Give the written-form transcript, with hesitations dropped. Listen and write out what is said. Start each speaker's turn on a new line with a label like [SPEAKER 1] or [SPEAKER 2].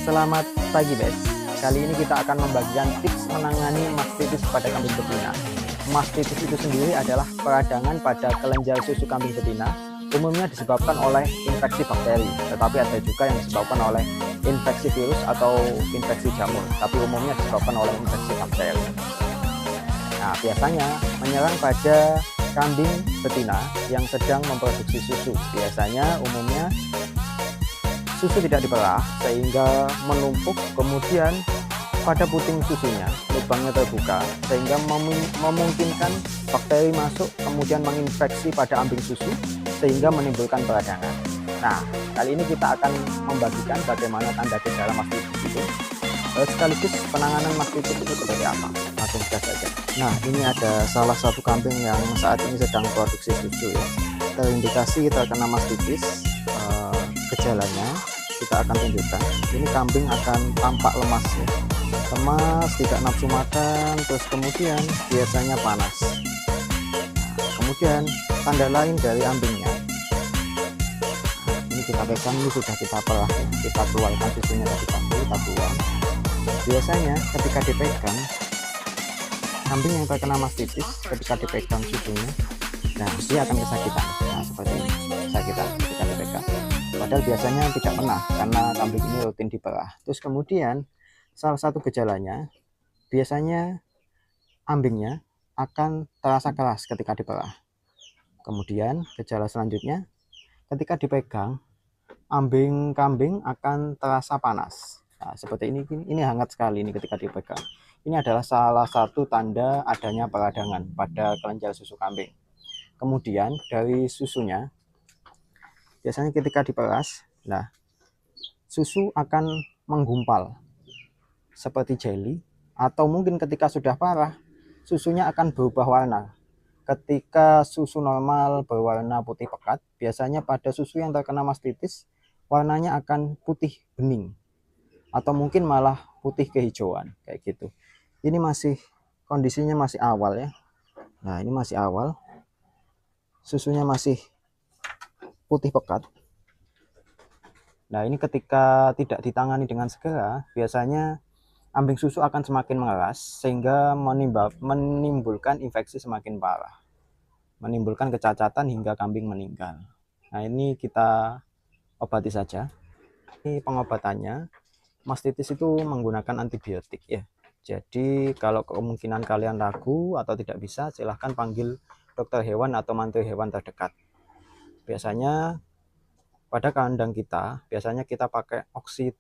[SPEAKER 1] Selamat pagi, Bes. Kali ini kita akan membagikan tips menangani mastitis pada kambing betina. Mastitis itu sendiri adalah peradangan pada kelenjar susu kambing betina. Umumnya disebabkan oleh infeksi bakteri, tetapi ada juga yang disebabkan oleh infeksi virus atau infeksi jamur, tapi umumnya disebabkan oleh infeksi bakteri. Nah, biasanya menyerang pada kambing betina yang sedang memproduksi susu. Biasanya umumnya susu tidak diperah sehingga menumpuk, kemudian pada puting susunya lubangnya terbuka sehingga memungkinkan bakteri masuk kemudian menginfeksi pada ambing susu sehingga menimbulkan peradangan. Nah, kali ini kita akan membagikan bagaimana tanda gejala mastitis itu sekaligus penanganan mastitis itu seperti apa. Langsung saja. Nah, ini ada salah satu kambing yang saat ini sedang produksi susu ya, terindikasi terkena mastitis. Gejalanya kita akan tunjukkan. Ini kambing akan tampak lemas ya, lemas, tidak nafsu makan, terus kemudian biasanya panas. Nah, kemudian tanda lain dari ambingnya, ini kita pegang, ini sudah kita perah ya, kita keluarkan susunya dari kambing, kita buang. Biasanya ketika dipegang, kambing yang terkena mastitis ketika dipegang susunya, nah dia akan kesakitan. Nah, seperti ini, kesakitan ketika dipegang. Padahal biasanya tidak pernah karena kambing ini rutin diperah. Terus kemudian salah satu gejalanya, biasanya ambingnya akan terasa keras ketika diperah. Kemudian gejala selanjutnya, ketika dipegang, ambing kambing akan terasa panas. Nah, seperti ini hangat sekali ini ketika dipegang. Ini adalah salah satu tanda adanya peradangan pada kelenjar susu kambing. Kemudian dari susunya, biasanya ketika diperas, nah susu akan menggumpal seperti jelly, atau mungkin ketika sudah parah susunya akan berubah warna. Ketika susu normal berwarna putih pekat, biasanya pada susu yang terkena mastitis warnanya akan putih bening atau mungkin malah putih kehijauan kayak gitu. Ini masih kondisinya masih awal ya. Nah, ini masih awal, susunya masih putih pekat. Nah, ini ketika tidak ditangani dengan segera, biasanya ambing susu akan semakin mengeras sehingga menimbulkan infeksi semakin parah, menimbulkan kecacatan hingga kambing meninggal. Nah, ini kita obati saja. Ini pengobatannya, mastitis itu menggunakan antibiotik ya. Jadi kalau kemungkinan kalian ragu atau tidak bisa, silahkan panggil dokter hewan atau mantri hewan terdekat. Biasanya pada kandang kita, biasanya kita pakai oksi